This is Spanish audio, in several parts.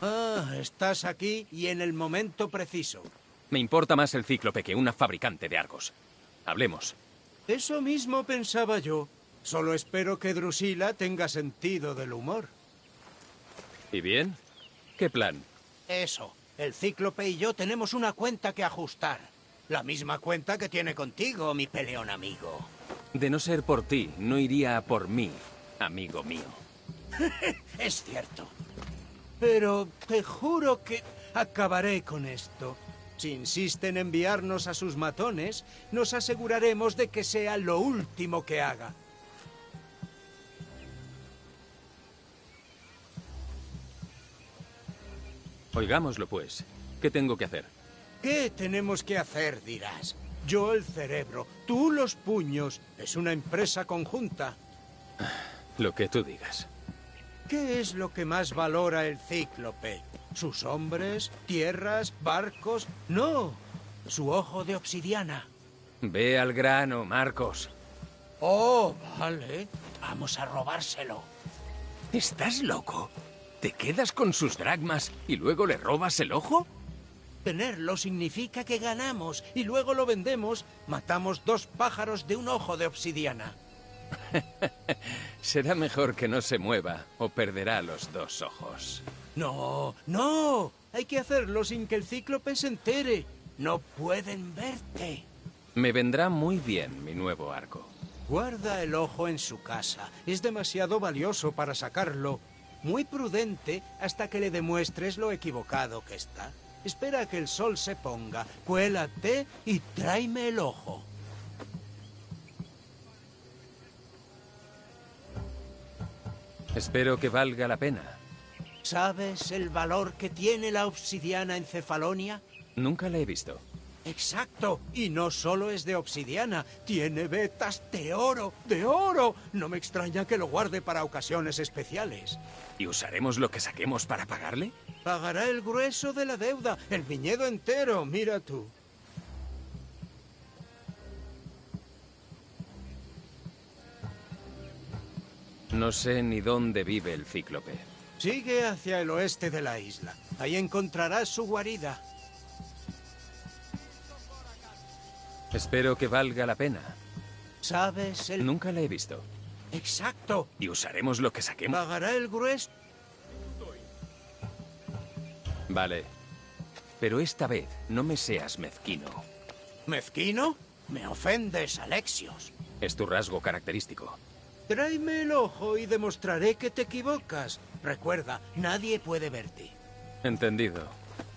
Ah, estás aquí y en el momento preciso. Me importa más el Cíclope que una fabricante de Argos. Hablemos. Eso mismo pensaba yo. Solo espero que Drusila tenga sentido del humor. ¿Y bien? ¿Qué plan? Eso. El Cíclope y yo tenemos una cuenta que ajustar. La misma cuenta que tiene contigo, mi peleón amigo. De no ser por ti, no iría a por mí, amigo mío. Es cierto. Pero te juro que acabaré con esto. Si insisten en enviarnos a sus matones, nos aseguraremos de que sea lo último que haga. Oigámoslo, pues. ¿Qué tengo que hacer? ¿Qué tenemos que hacer, dirás? Yo el cerebro, tú los puños. Es una empresa conjunta. Lo que tú digas. ¿Qué es lo que más valora el Cíclope? ¿Sus hombres? ¿Tierras? ¿Barcos? No, su ojo de obsidiana. Ve al grano, Marcos. Oh, vale. Vamos a robárselo. ¿Estás loco? ¿Te quedas con sus dracmas y luego le robas el ojo? Tenerlo significa que ganamos y luego lo vendemos. Matamos 2 pájaros de un ojo de obsidiana. Será mejor que no se mueva o perderá los 2 ojos. No, no. Hay que hacerlo sin que el Cíclope se entere. No pueden verte. Me vendrá muy bien mi nuevo arco. Guarda el ojo en su casa. Es demasiado valioso para sacarlo. Muy prudente hasta que le demuestres lo equivocado que está. Espera a que el sol se ponga, cuélate y tráeme el ojo. Espero que valga la pena. ¿Sabes el valor que tiene la obsidiana en Cefalonia? Nunca la he visto. Exacto, y no solo es de obsidiana, tiene vetas de oro, ¡de oro! No me extraña que lo guarde para ocasiones especiales. ¿Y usaremos lo que saquemos para pagarle? Pagará el grueso de la deuda, el viñedo entero, mira tú. No sé ni dónde vive el Cíclope. Sigue hacia el oeste de la isla. Ahí encontrarás su guarida. Espero que valga la pena. ¿Sabes el...? Nunca la he visto. Exacto. ¿Y usaremos lo que saquemos? Pagará el grueso. Vale. Pero esta vez no me seas mezquino. ¿Mezquino? Me ofendes, Alexios. Es tu rasgo característico. Tráeme el ojo y demostraré que te equivocas. Recuerda, nadie puede verte. Entendido.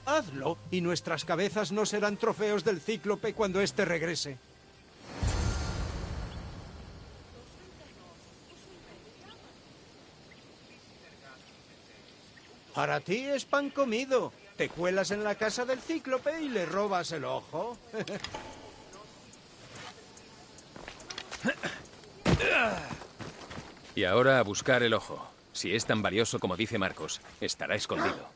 Hazlo y nuestras cabezas no serán trofeos del Cíclope cuando éste regrese. Para ti es pan comido. Te cuelas en la casa del Cíclope y le robas el ojo. Y ahora a buscar el ojo. Si es tan valioso como dice Marcos, estará escondido.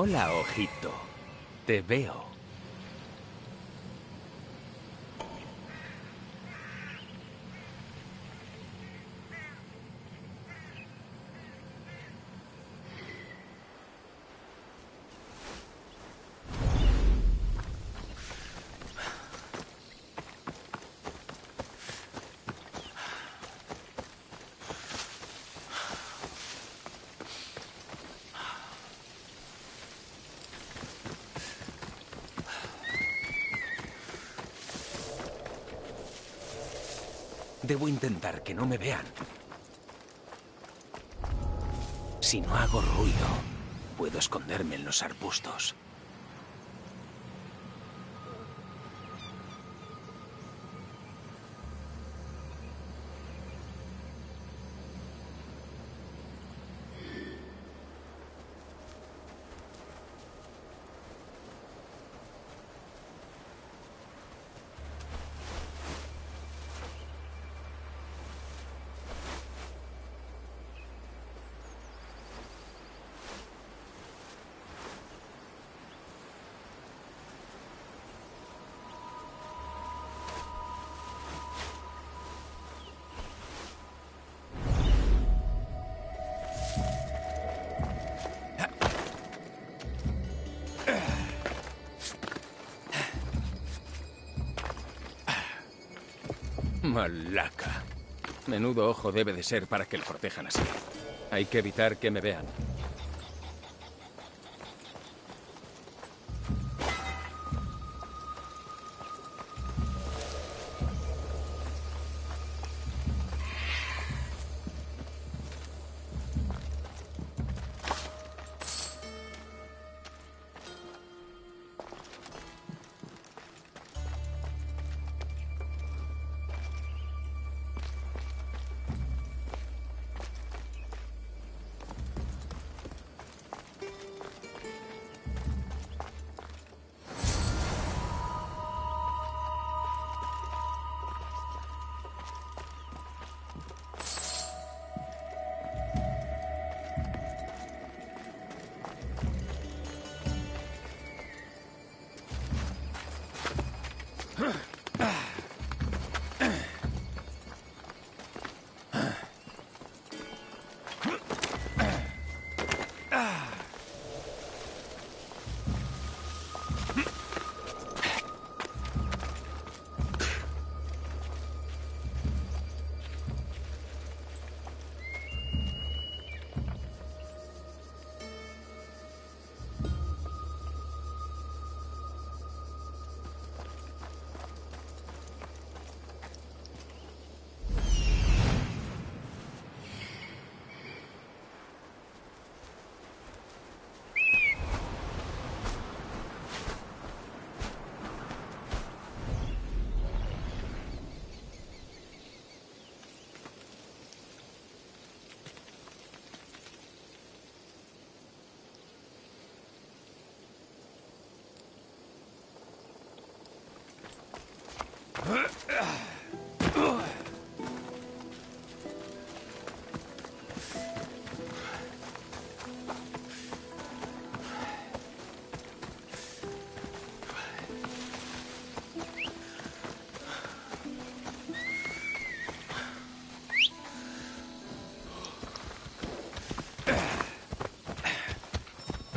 Hola, ojito. Te veo. Debo intentar que no me vean. Si no hago ruido, puedo esconderme en los arbustos. Malaca. Menudo ojo debe de ser para que lo protejan así. Hay que evitar que me vean.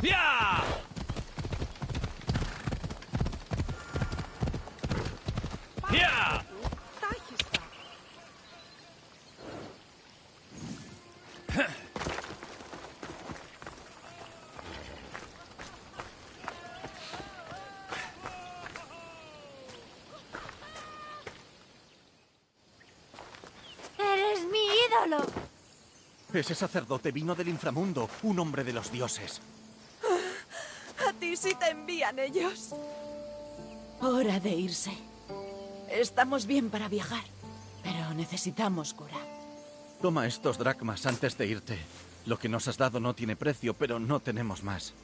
¡Ya! ¡Ya! ¡Eres mi ídolo! Ese sacerdote vino del inframundo, un hombre de los dioses. A ti sí te envían ellos. Hora de irse. Estamos bien para viajar, pero necesitamos cura. Toma estos dracmas antes de irte. Lo que nos has dado no tiene precio, pero no tenemos más.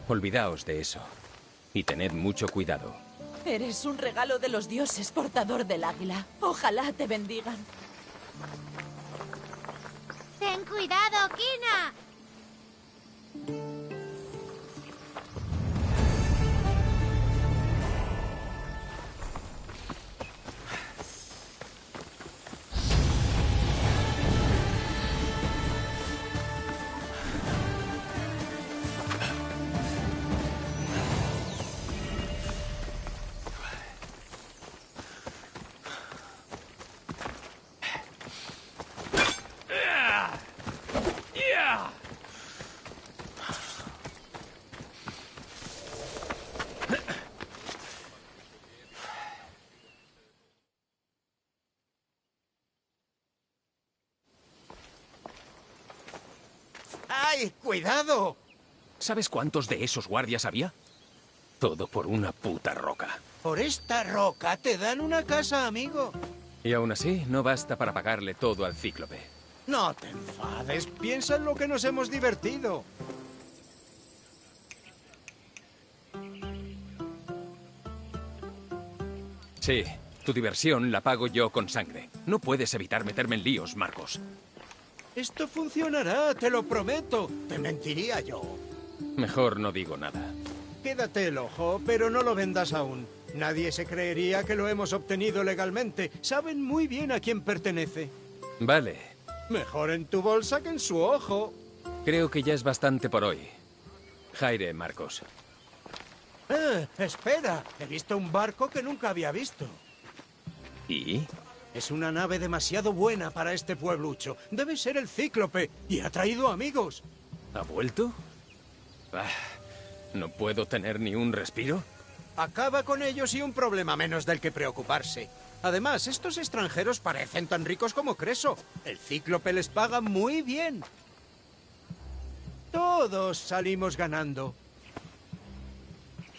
Olvidaos de eso. Y tened mucho cuidado. Eres un regalo de los dioses, portador del águila. Ojalá te bendigan. Ten cuidado, Kina. ¡Ay, cuidado! ¿Sabes cuántos de esos guardias había? Todo por una puta roca. Por esta roca te dan una casa, amigo. Y aún así, no basta para pagarle todo al cíclope. No te enfades, piensa en lo que nos hemos divertido. Sí, tu diversión la pago yo con sangre. No puedes evitar meterme en líos, Marcos. Esto funcionará, te lo prometo. Te mentiría yo. Mejor no digo nada. Quédate el ojo, pero no lo vendas aún. Nadie se creería que lo hemos obtenido legalmente. Saben muy bien a quién pertenece. Vale, Mejor en tu bolsa que en su ojo. creo que ya es bastante por hoy. Jaire, Marcos. Espera. He visto un barco que nunca había visto. ¿Y? Es una nave demasiado buena para este pueblucho. Debe ser el Cíclope y ha traído amigos. ¿Ha vuelto? Ah, ¿no puedo tener ni un respiro? Acaba con ellos y un problema menos del que preocuparse. Además, estos extranjeros parecen tan ricos como Creso. El Cíclope les paga muy bien. Todos salimos ganando.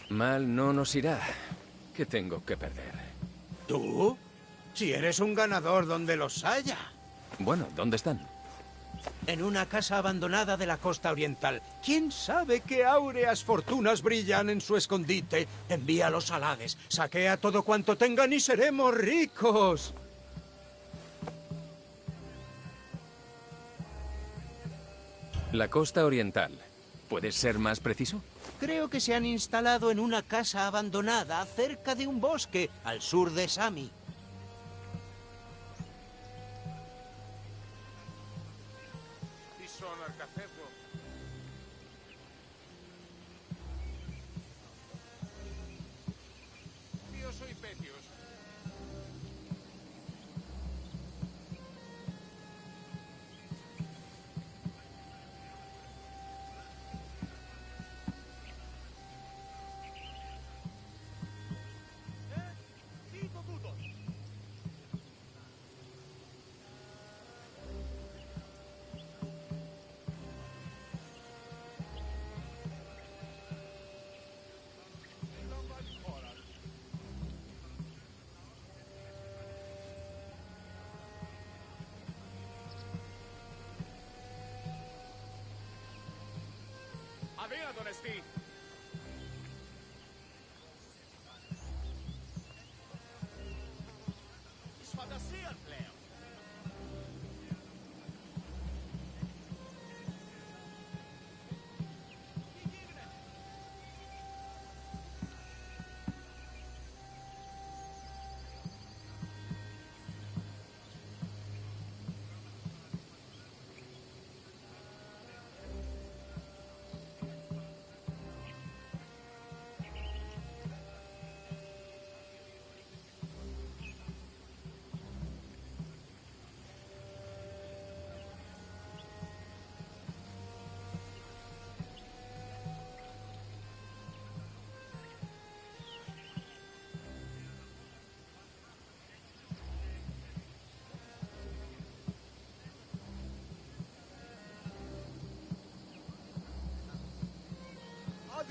Mal no nos irá. ¿Qué tengo que perder? ¿Tú? Si eres un ganador donde los haya. Bueno, ¿dónde están? En una casa abandonada de la costa oriental. ¿Quién sabe qué áureas fortunas brillan en su escondite? Envíalos al Hades, saquea todo cuanto tengan y seremos ricos. La costa oriental. ¿Puedes ser más preciso? Creo que se han instalado en una casa abandonada cerca de un bosque al sur de Sami.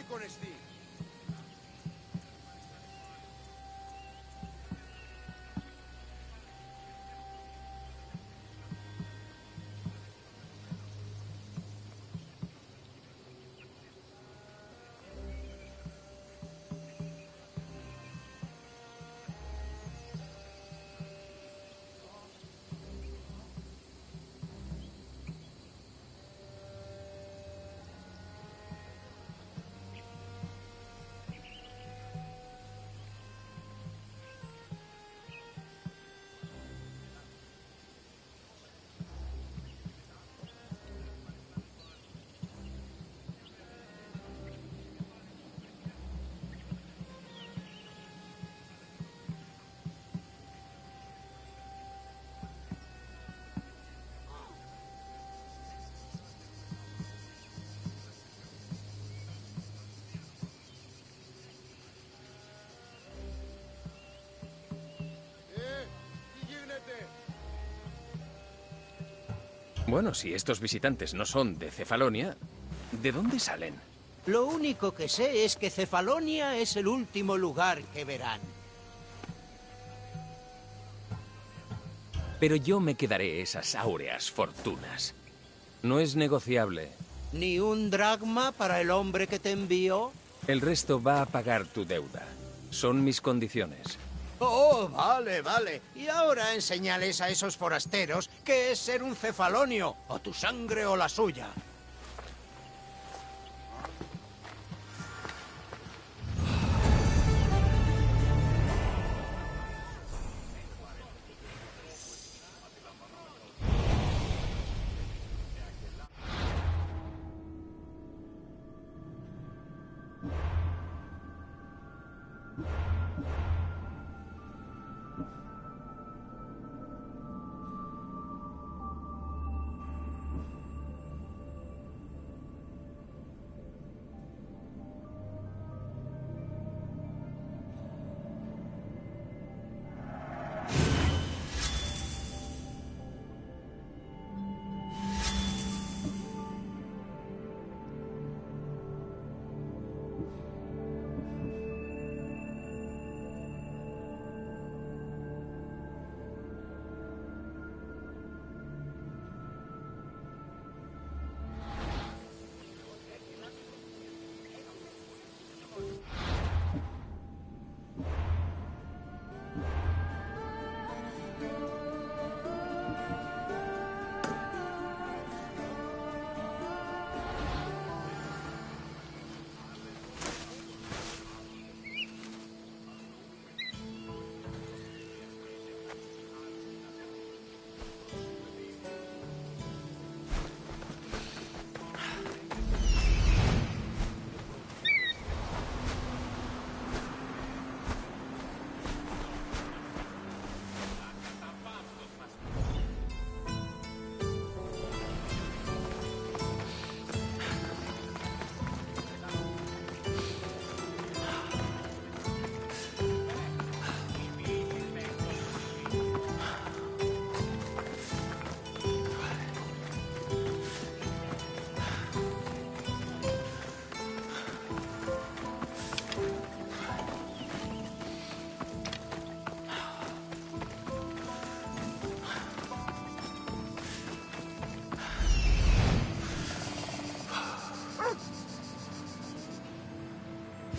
Con Steve. Bueno, si estos visitantes no son de Cefalonia, ¿de dónde salen? Lo único que sé es que Cefalonia es el último lugar que verán. Pero yo me quedaré esas áureas fortunas. No es negociable. ¿Ni un dracma para el hombre que te envió? El resto va a pagar tu deuda. Son mis condiciones. Oh, vale, vale. Y ahora enseñales a esos forasteros qué es ser un cefalonio, o tu sangre o la suya.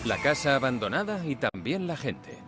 La casa abandonada y también la gente.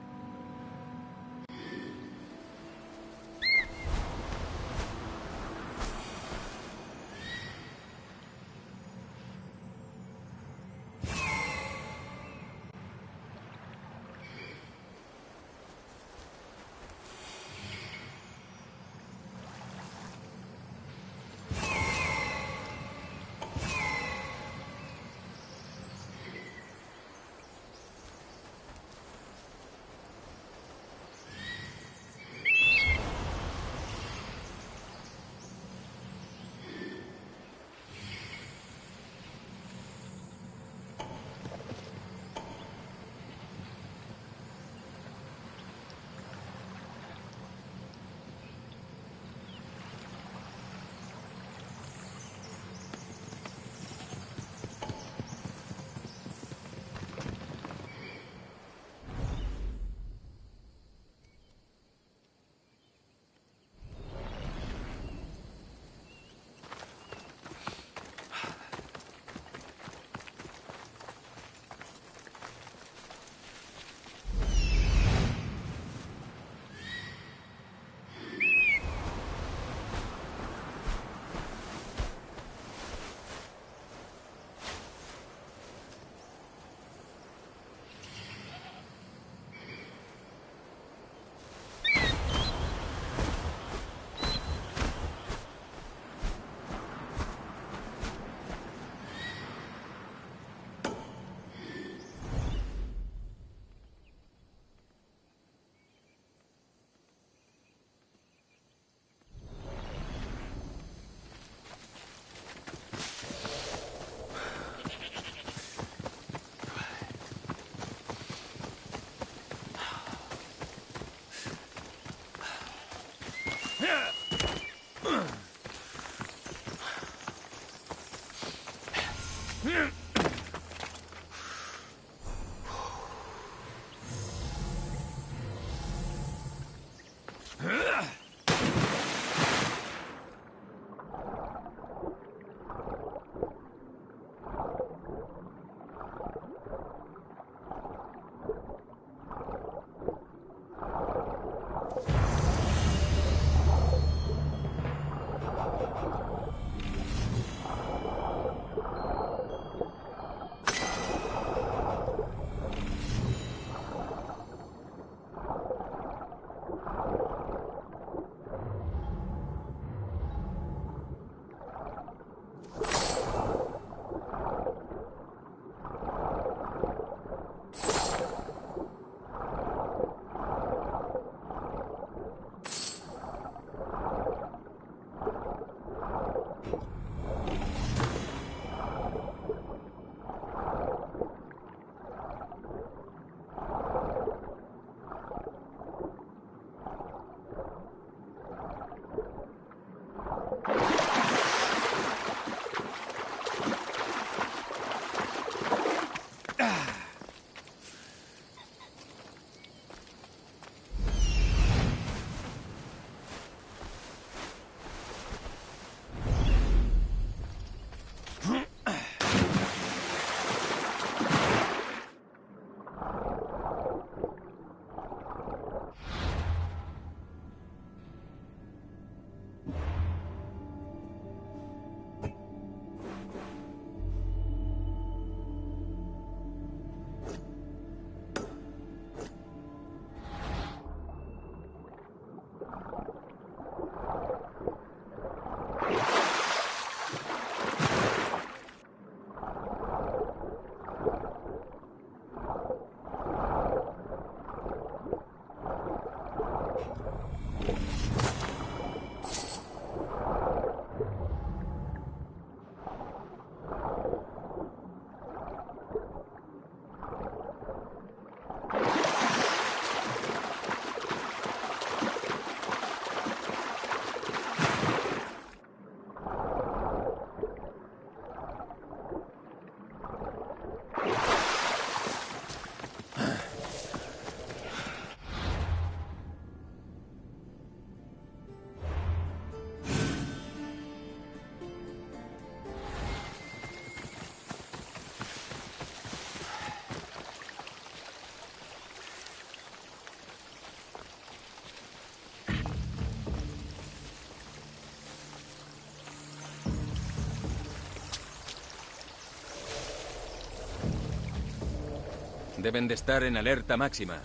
Deben de estar en alerta máxima.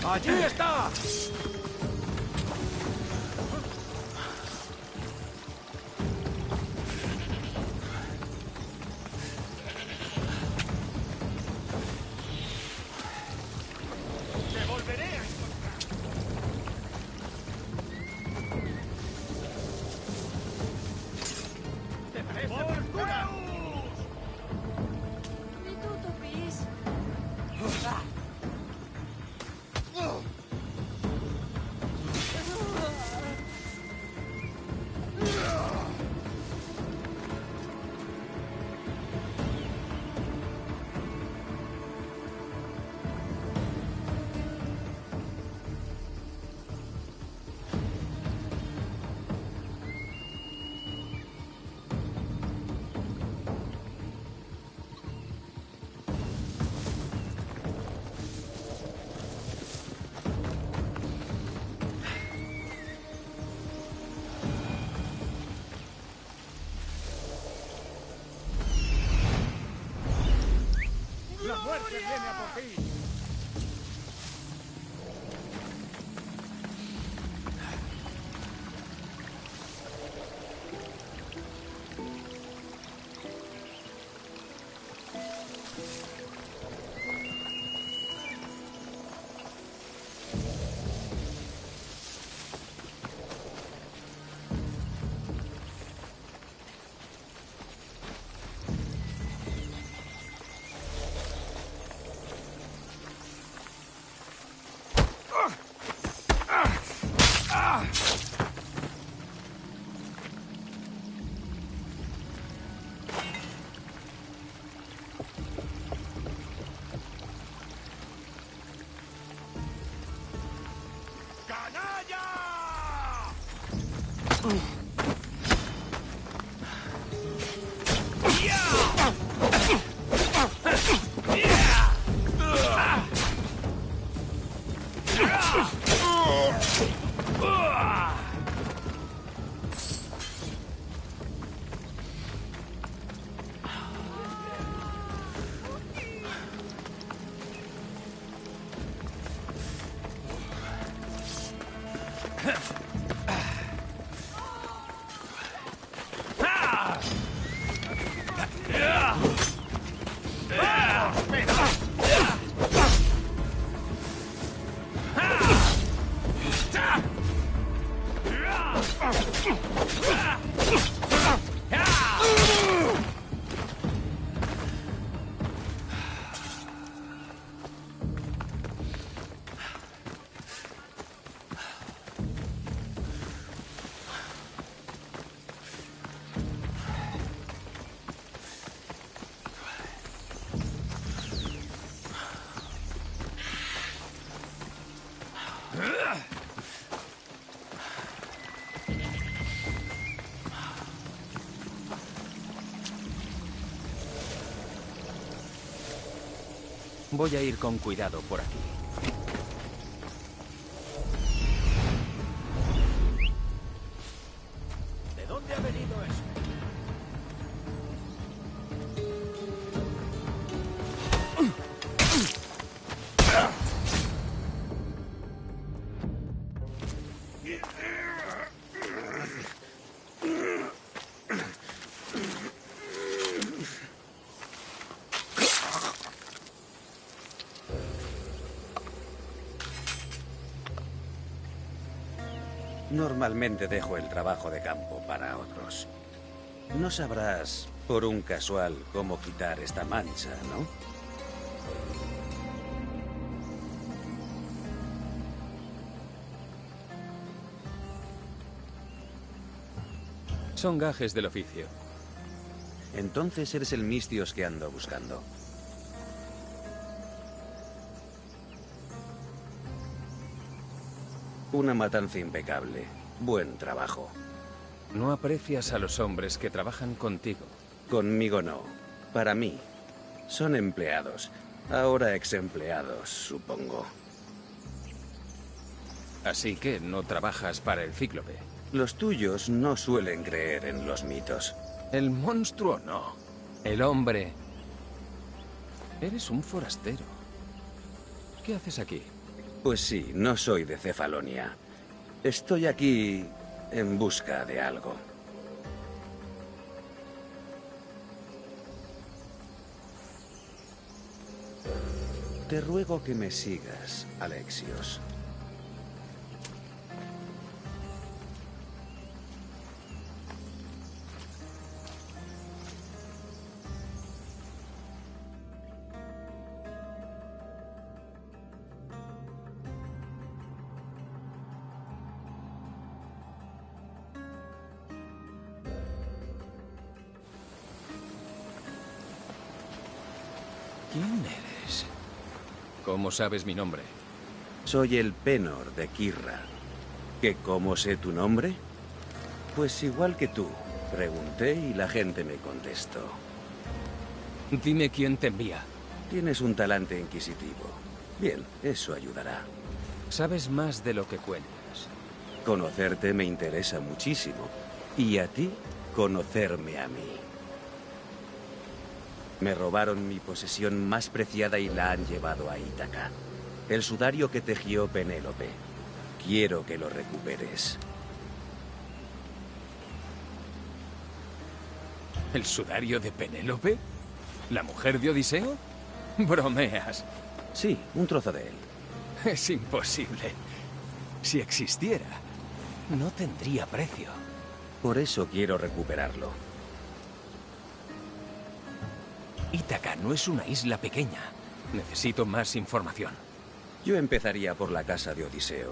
¡Allí está! ¿Y tú, Tupis? ¡La muerte viene a por ti! Voy a ir con cuidado por aquí. ¿De dónde ha venido eso? Normalmente dejo el trabajo de campo para otros. No sabrás, por un casual, cómo quitar esta mancha, ¿no? Son gajes del oficio. Entonces eres el Mistios que ando buscando. Una matanza impecable. Buen trabajo. No aprecias a los hombres que trabajan contigo. Conmigo no. Para mí. Son empleados. Ahora ex-empleados, supongo. Así que no trabajas para el Cíclope. Los tuyos no suelen creer en los mitos. El monstruo no. El hombre. Eres un forastero. ¿Qué haces aquí? Pues sí, no soy de Cefalonia. Estoy aquí en busca de algo. Te ruego que me sigas, Alexios. ¿Quién eres? ¿Cómo sabes mi nombre? Soy el Penor de Kirra. ¿Que cómo sé tu nombre? Pues igual que tú. Pregunté y la gente me contestó. Dime quién te envía. Tienes un talante inquisitivo. Bien, eso ayudará. Sabes más de lo que cuentas. Conocerte me interesa muchísimo. Y a ti, conocerme a mí. Me robaron mi posesión más preciada y la han llevado a Ítaca. El sudario que tejió Penélope. Quiero que lo recuperes. ¿El sudario de Penélope? ¿La mujer de Odiseo? Bromeas. Sí, un trozo de él. Es imposible. Si existiera, no tendría precio. Por eso quiero recuperarlo. Ítaca no es una isla pequeña. Necesito más información. Yo empezaría por la casa de Odiseo.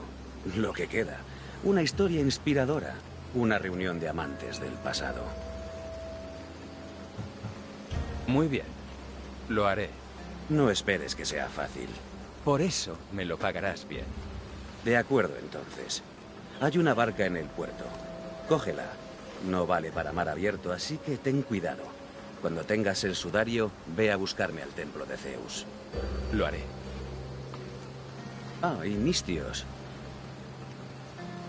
Lo que queda. Una historia inspiradora. Una reunión de amantes del pasado. Muy bien. Lo haré. No esperes que sea fácil. Por eso me lo pagarás bien. De acuerdo, entonces. Hay una barca en el puerto. Cógela. No vale para mar abierto, así que ten cuidado. Cuando tengas el sudario, ve a buscarme al templo de Zeus. Lo haré. Ah, y Mistios.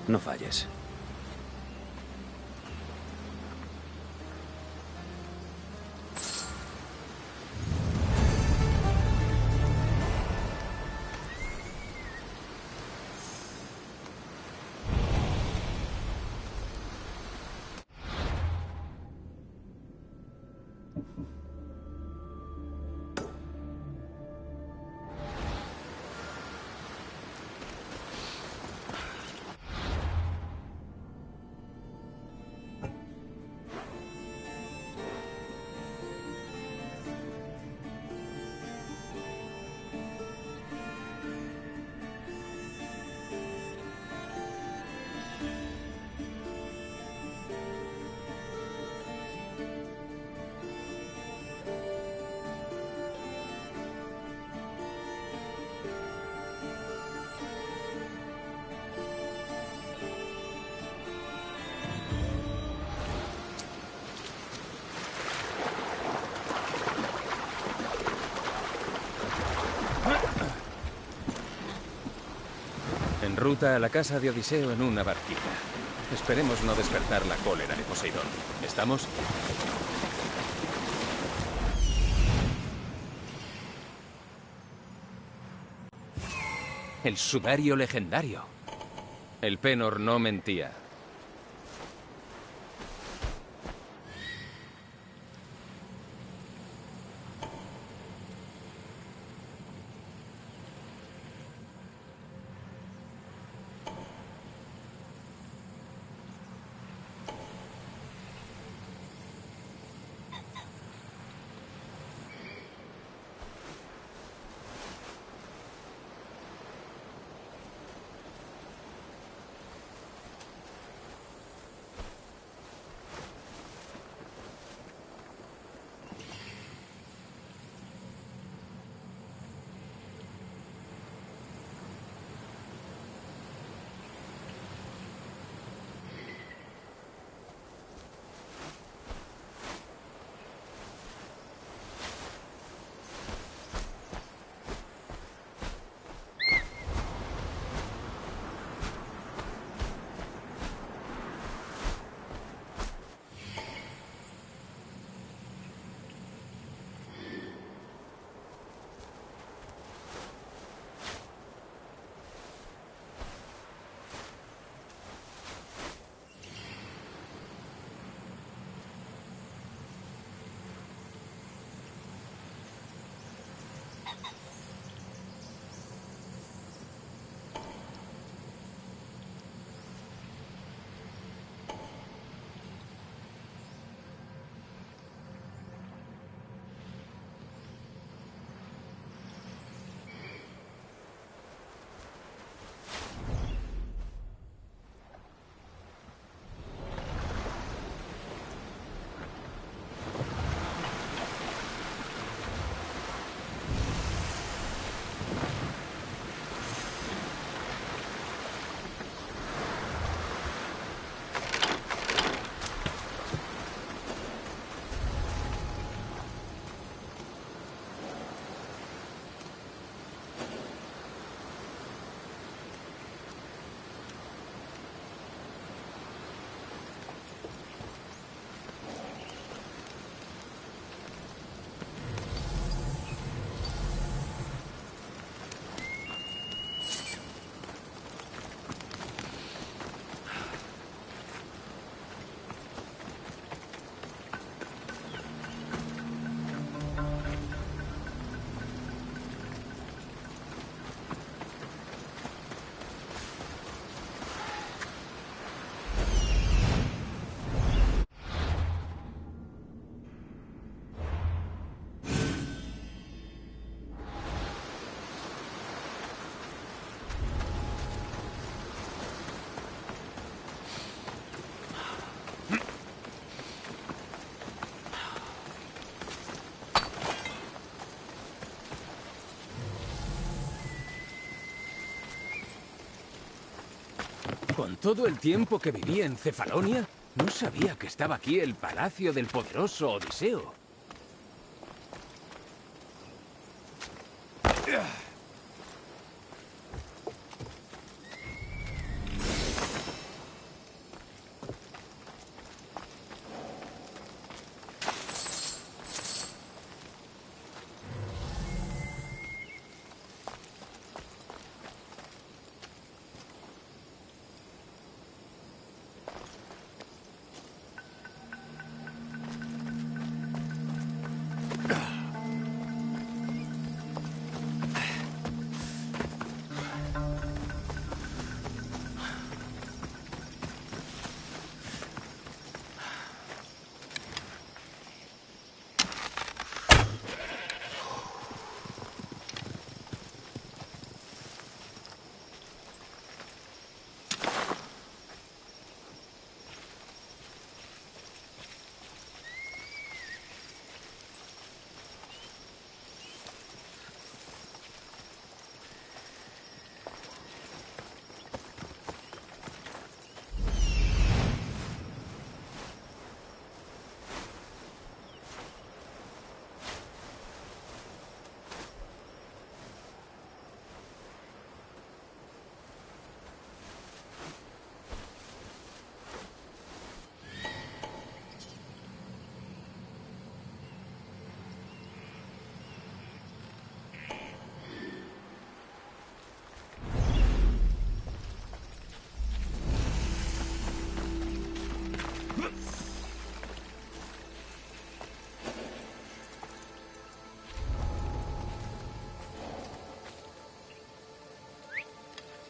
No falles. En ruta a la casa de Odiseo en una barquita. Esperemos no despertar la cólera de Poseidón. ¿Estamos? El sudario legendario. El Penor no mentía. Con todo el tiempo que viví en Cefalonia, no sabía que estaba aquí el palacio del poderoso Odiseo.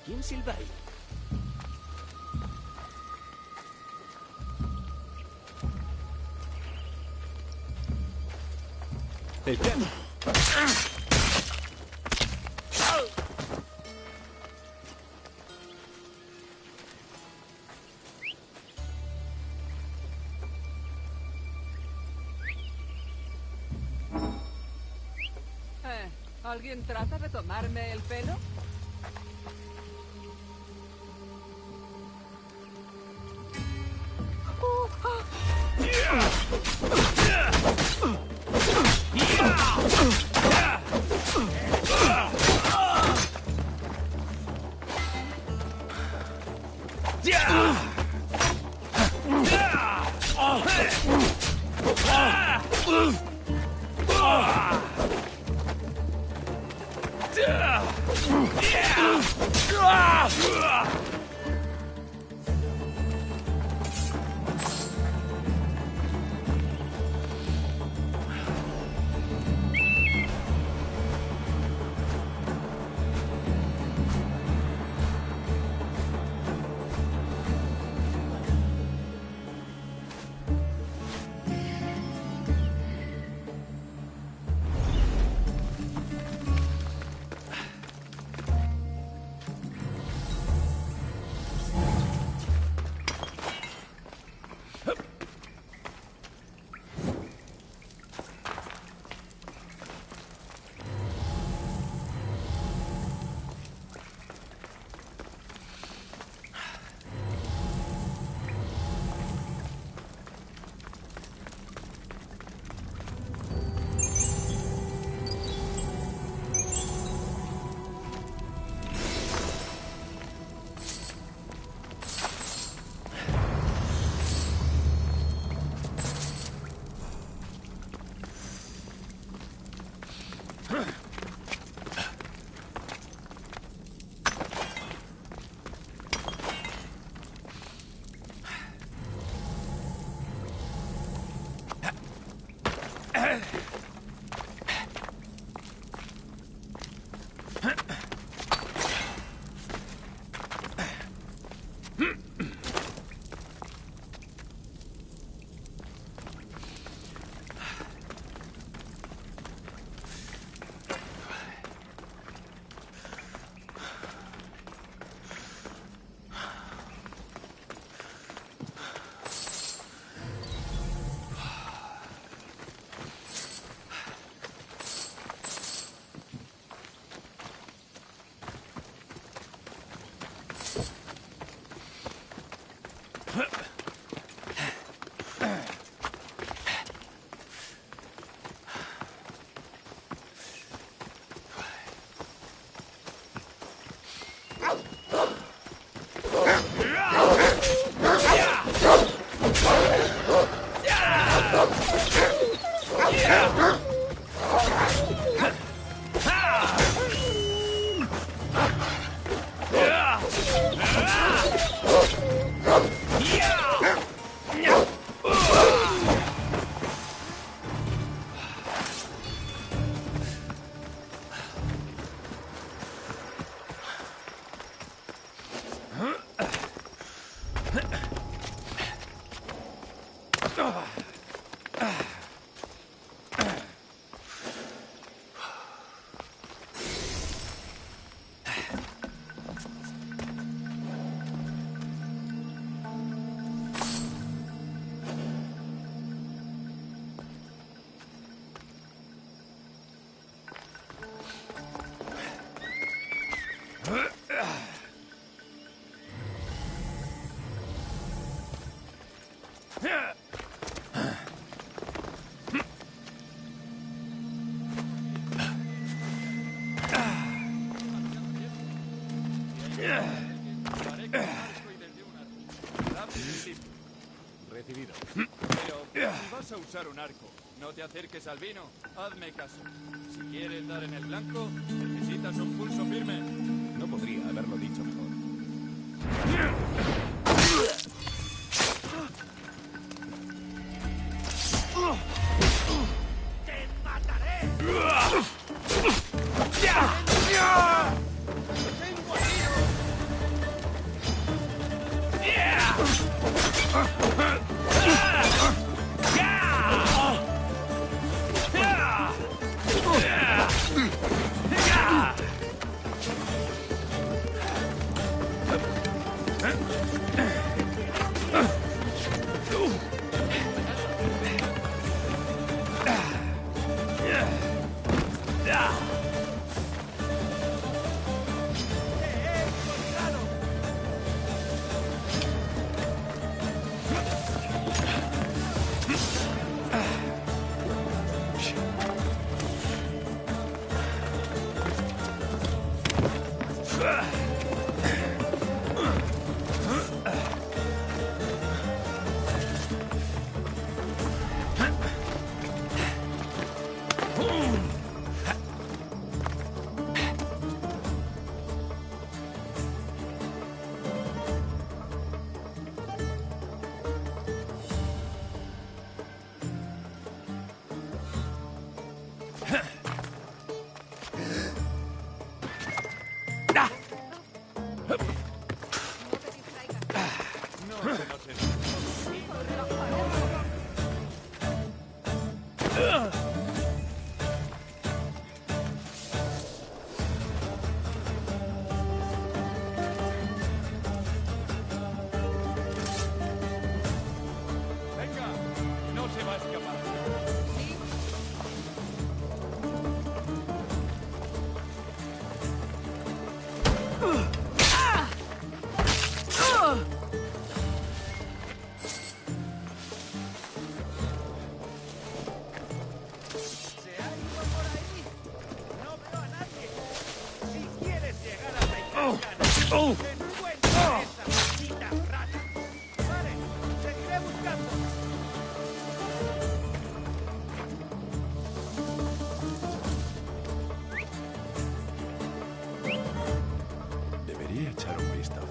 ¿Quién silba ahí? El piano. ¿Alguien trata de tomarme el pelo? Recibido. Pero si vas a usar un arco, no te acerques al vino. Hazme caso. Si quieres dar en el blanco, necesitas un pulso firme. No podría haberlo dicho mejor. ¡Te mataré! Venga, no se va a escapar. Debería echar un vistazo.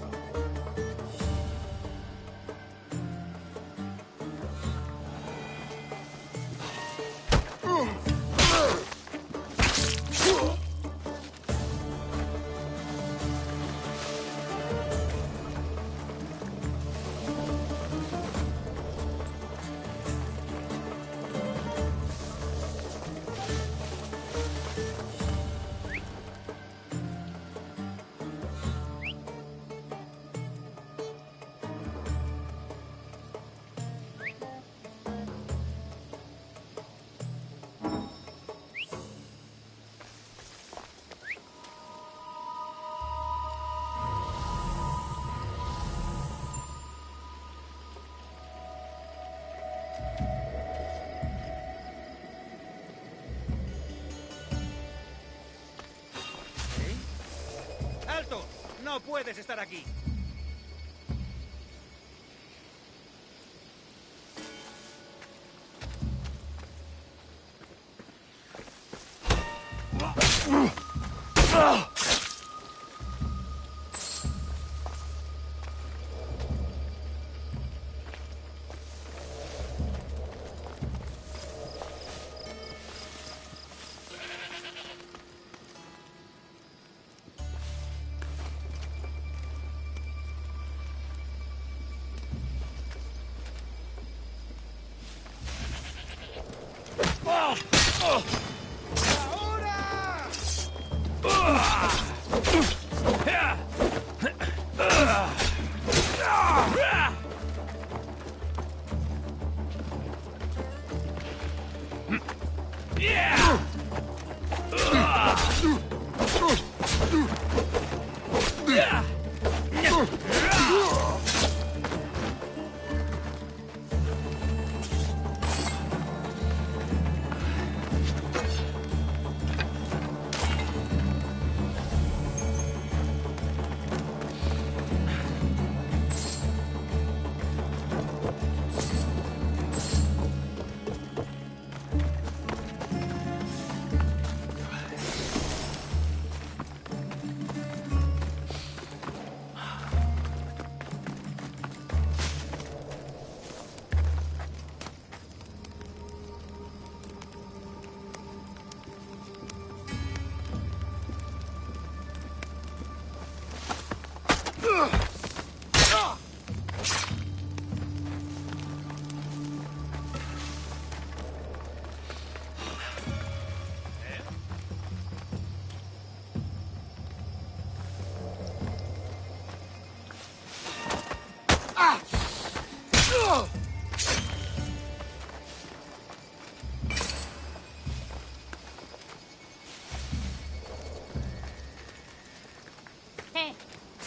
¡Alto! ¡No puedes estar aquí!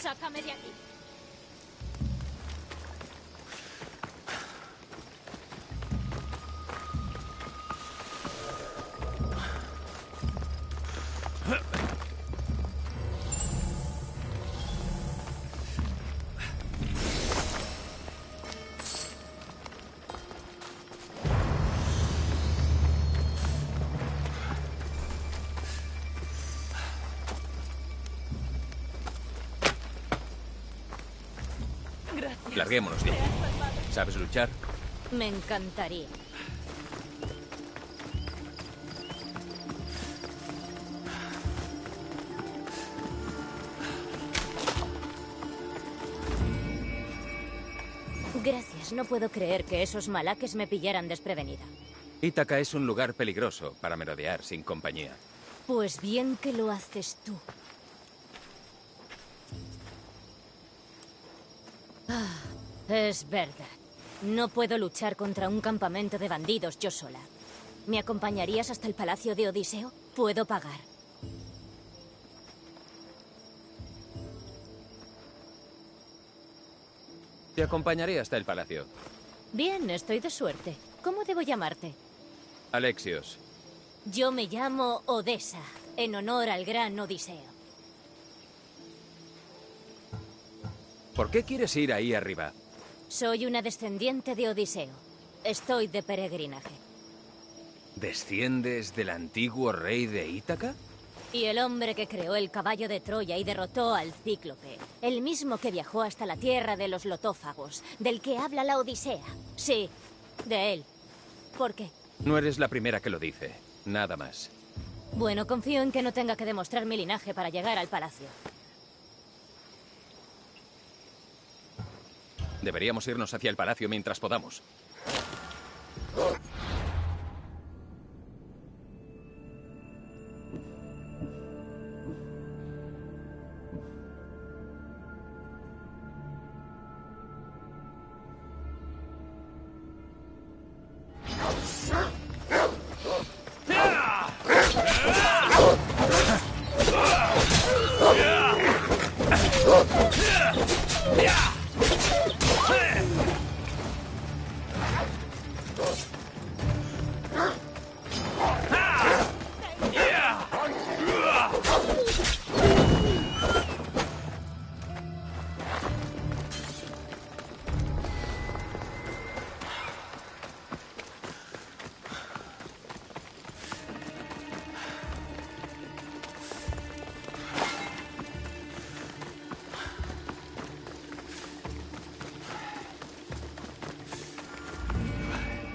Sácame de aquí. Larguémonos de aquí. ¿Sabes luchar? Me encantaría. Gracias, no puedo creer que esos malaques me pillaran desprevenida. Ítaca es un lugar peligroso para merodear sin compañía. Pues bien que lo haces tú. Es verdad. No puedo luchar contra un campamento de bandidos yo sola. ¿Me acompañarías hasta el palacio de Odiseo? Puedo pagar. Te acompañaré hasta el palacio. Bien, estoy de suerte. ¿Cómo debo llamarte? Alexios. Yo me llamo Odessa, en honor al gran Odiseo. ¿Por qué quieres ir ahí arriba? Soy una descendiente de Odiseo. Estoy de peregrinaje. ¿Desciendes del antiguo rey de Ítaca? Y el hombre que creó el caballo de Troya y derrotó al Cíclope. El mismo que viajó hasta la tierra de los lotófagos, del que habla la Odisea. Sí, de él. ¿Por qué? No eres la primera que lo dice. Nada más. Bueno, confío en que no tenga que demostrar mi linaje para llegar al palacio. Deberíamos irnos hacia el palacio mientras podamos.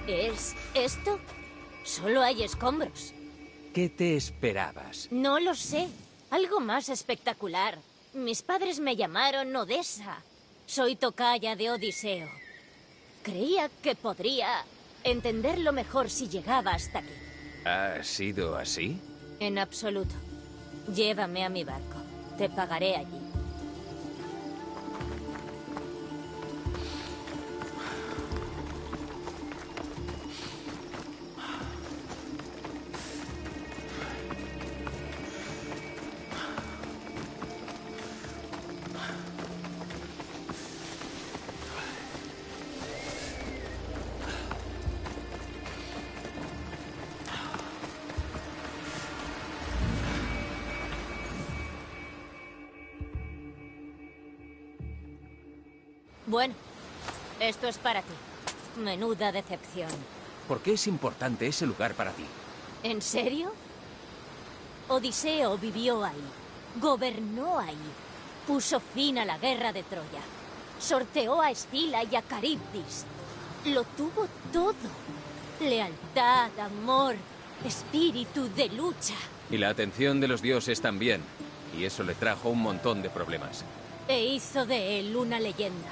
¿Es esto? Solo hay escombros. ¿Qué te esperabas? No lo sé. Algo más espectacular. Mis padres me llamaron Odessa. Soy tocaya de Odiseo. Creía que podría entenderlo mejor si llegaba hasta aquí. ¿Ha sido así? En absoluto. Llévame a mi barco. Te pagaré allí. Bueno, esto es para ti. Menuda decepción. ¿Por qué es importante ese lugar para ti? ¿En serio? Odiseo vivió ahí, gobernó ahí, puso fin a la guerra de Troya, sorteó a Escila y a Caribdis. Lo tuvo todo. Lealtad, amor, espíritu de lucha. Y la atención de los dioses también. Y eso le trajo un montón de problemas. E hizo de él una leyenda.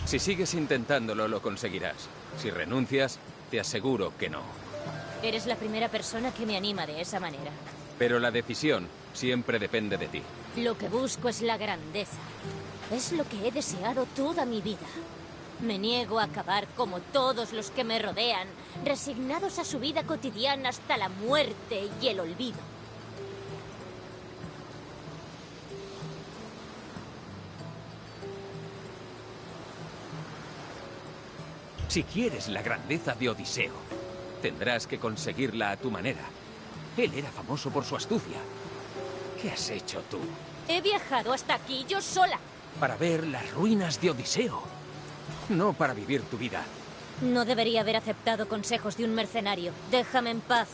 Si sigues intentándolo, lo conseguirás. Si renuncias, te aseguro que no. Eres la primera persona que me anima de esa manera. Pero la decisión siempre depende de ti. Lo que busco es la grandeza. Es lo que he deseado toda mi vida. Me niego a acabar como todos los que me rodean, resignados a su vida cotidiana hasta la muerte y el olvido. Si quieres la grandeza de Odiseo, tendrás que conseguirla a tu manera. Él era famoso por su astucia. ¿Qué has hecho tú? He viajado hasta aquí yo sola. Para ver las ruinas de Odiseo. No para vivir tu vida. No debería haber aceptado consejos de un mercenario. Déjame en paz.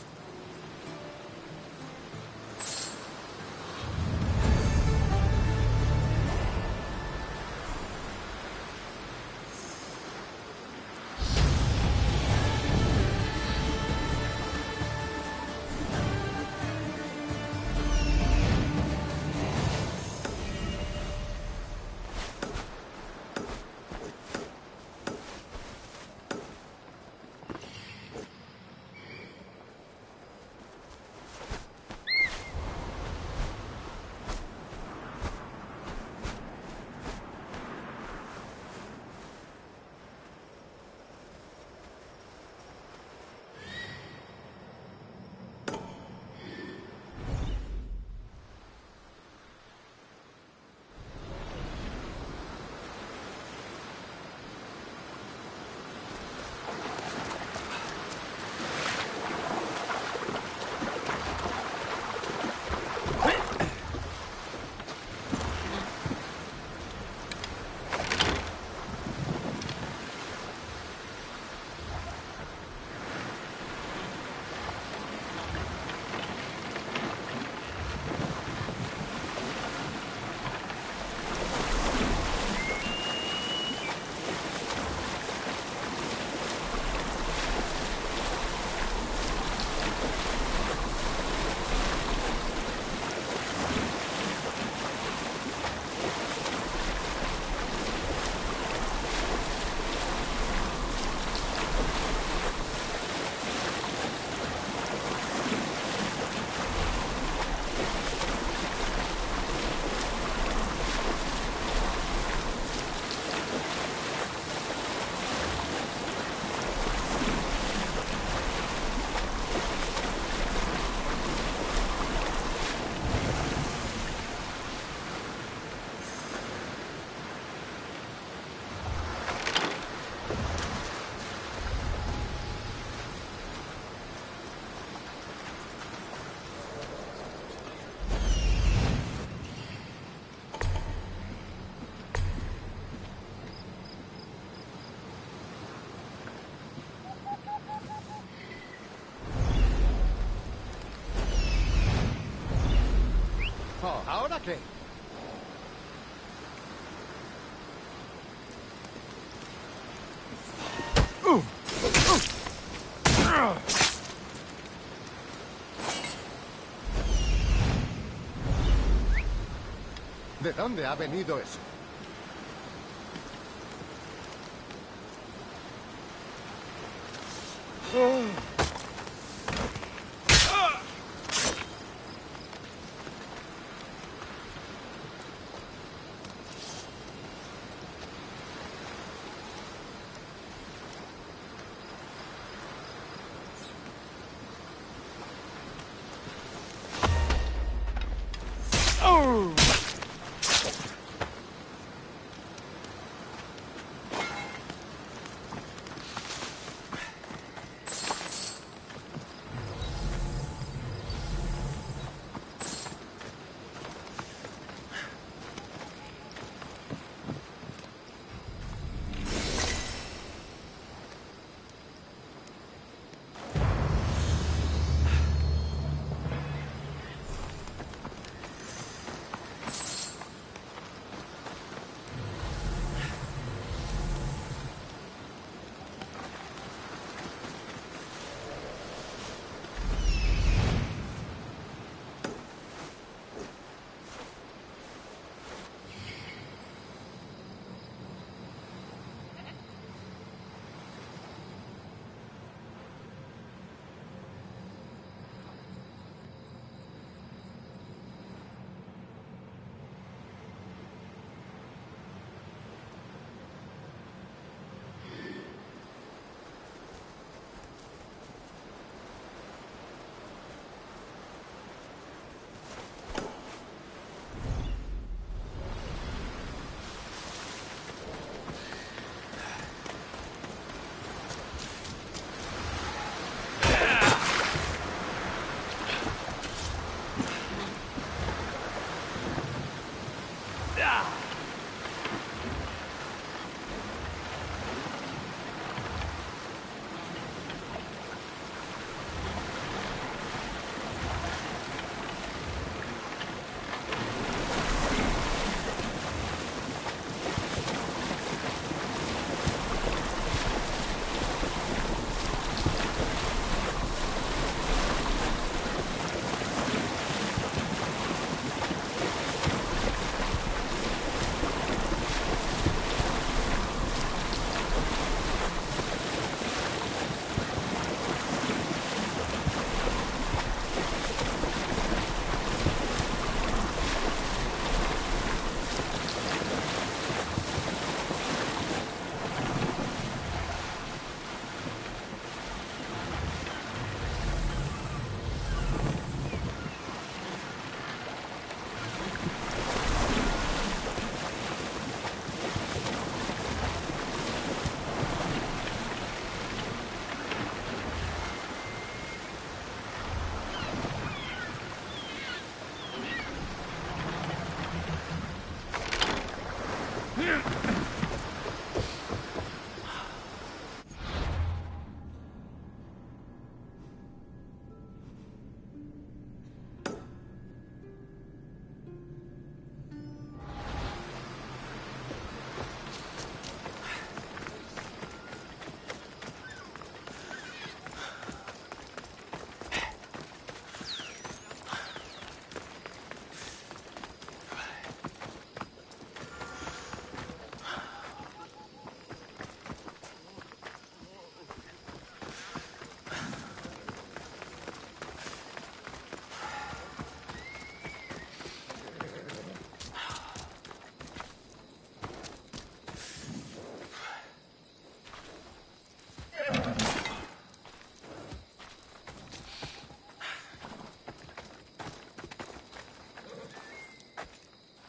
Oh, ¿ahora qué? ¿De dónde ha venido eso?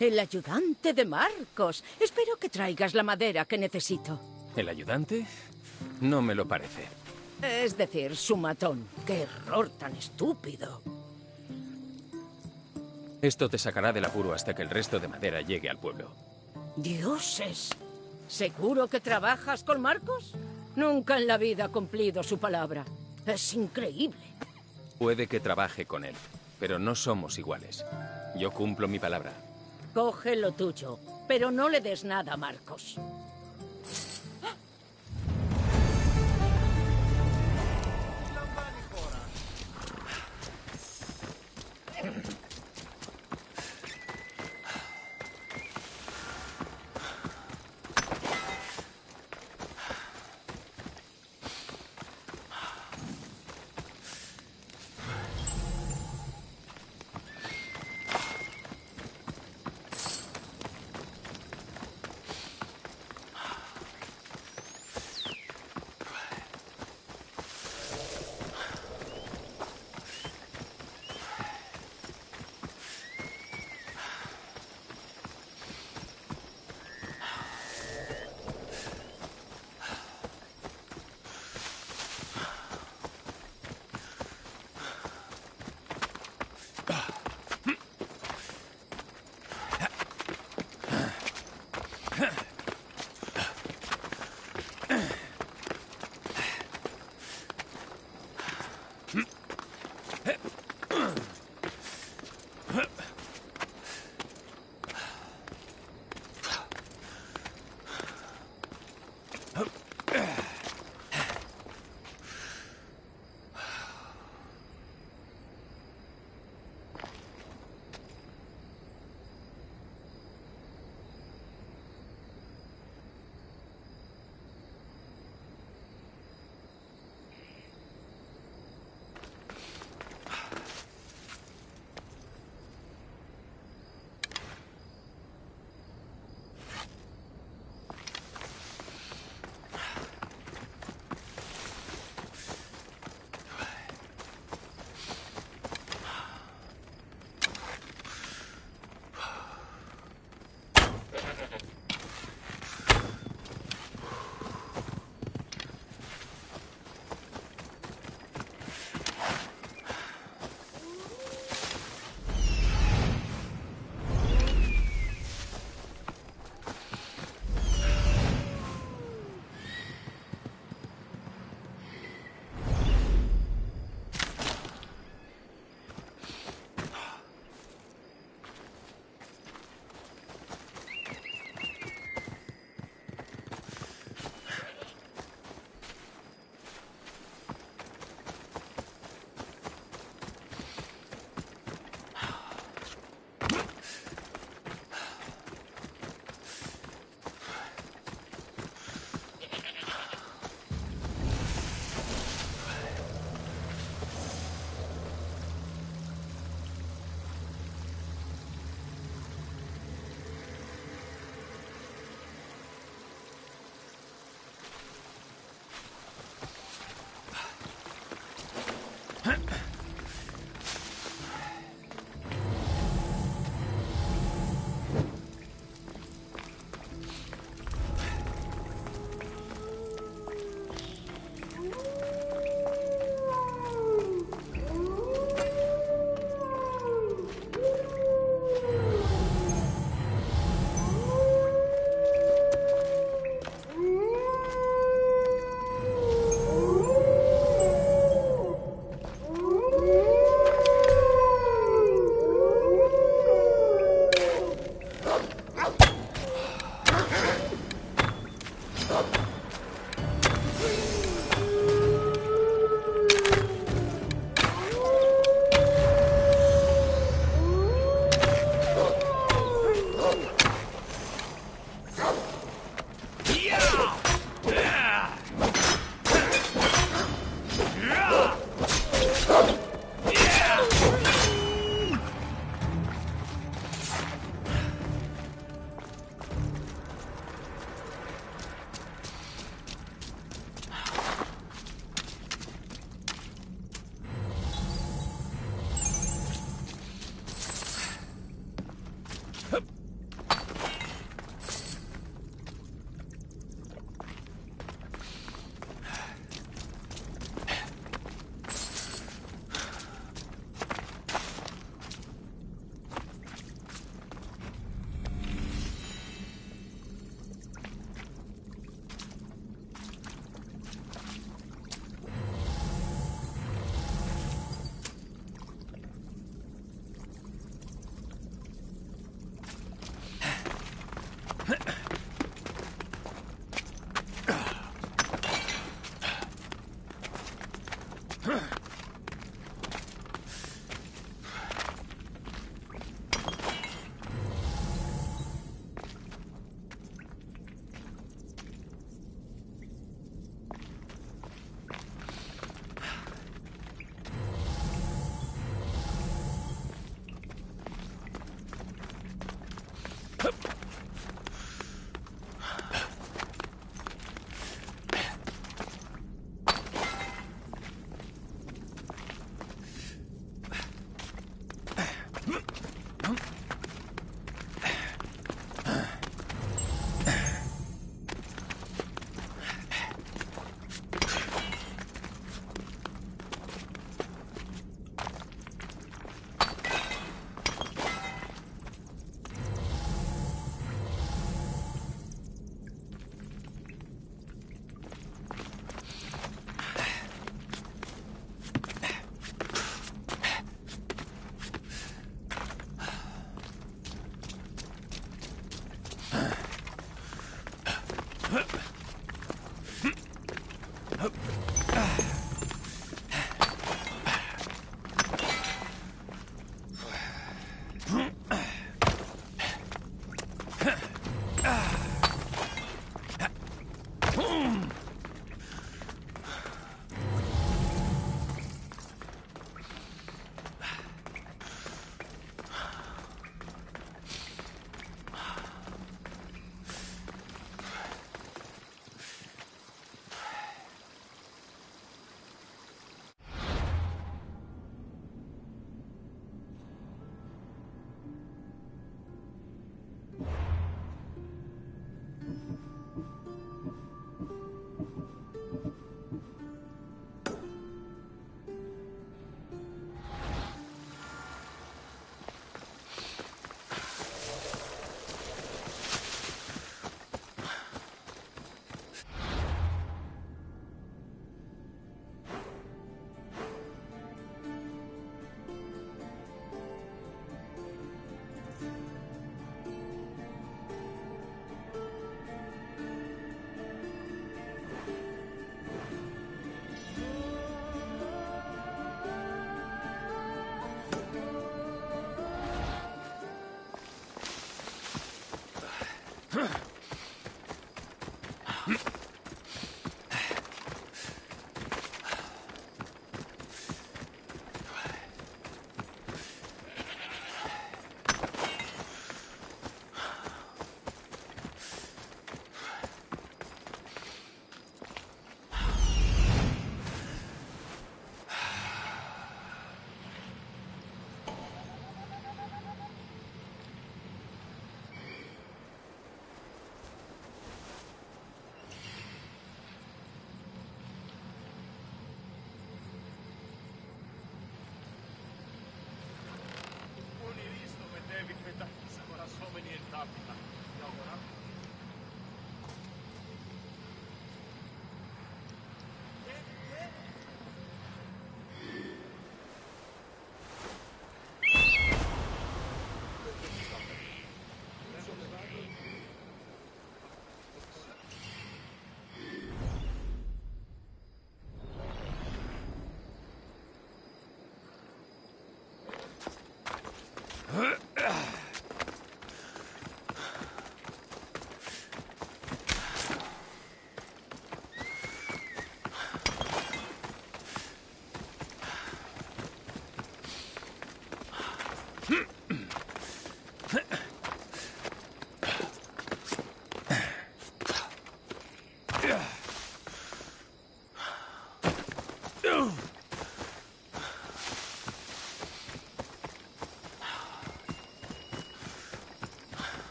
El ayudante de Marcos. Espero que traigas la madera que necesito. ¿El ayudante? No me lo parece. Es decir, su matón. ¡Qué error tan estúpido! Esto te sacará del apuro hasta que el resto de madera llegue al pueblo. ¡Dioses! ¿Seguro que trabajas con Marcos? Nunca en la vida ha cumplido su palabra. Es increíble. Puede que trabaje con él, pero no somos iguales. Yo cumplo mi palabra. Coge lo tuyo, pero no le des nada a Marcos.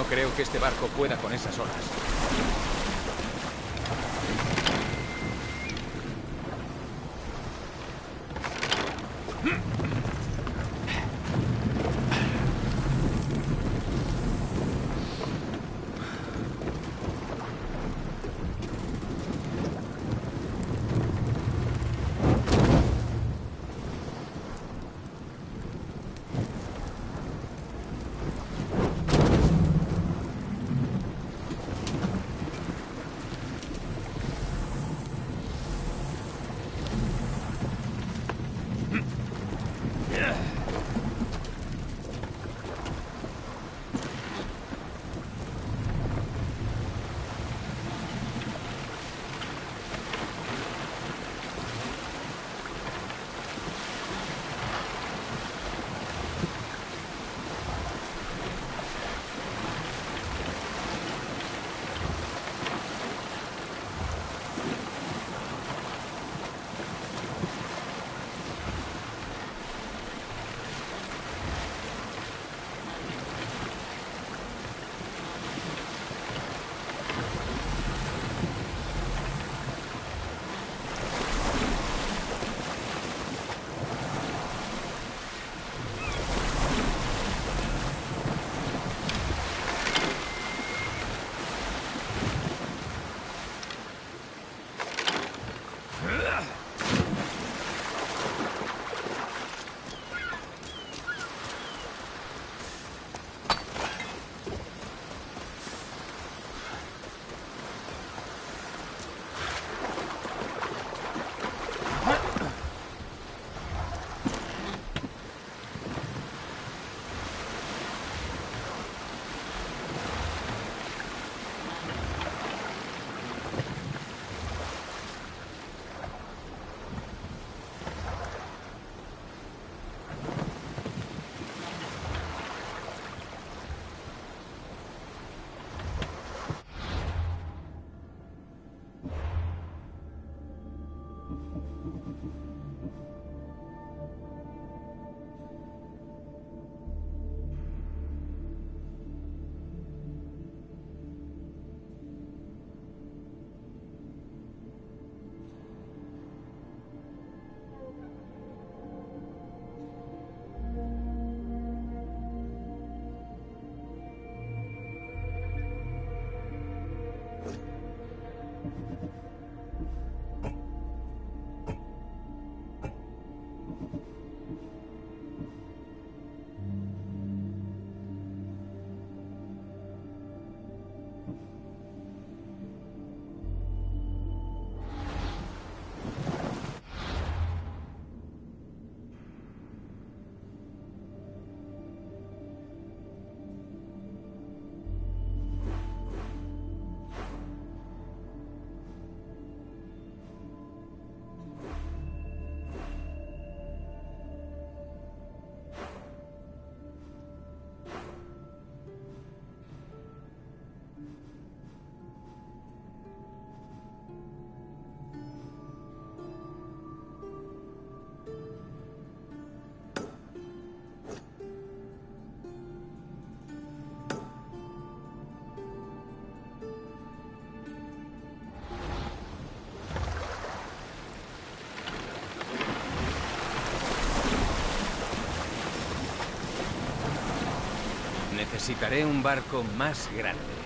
creo que este barco pueda con esas olas. Necesitaré un barco más grande.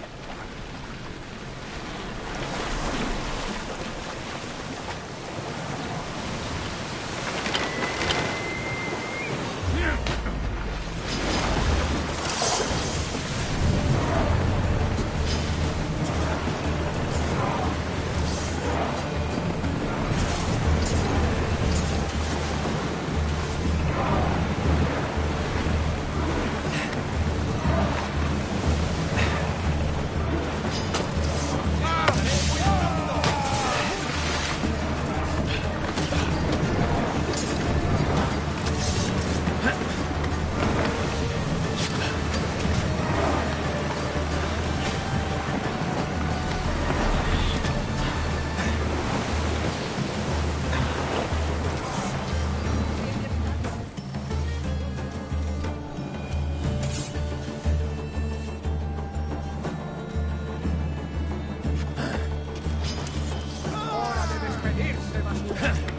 ¡Irse, basura!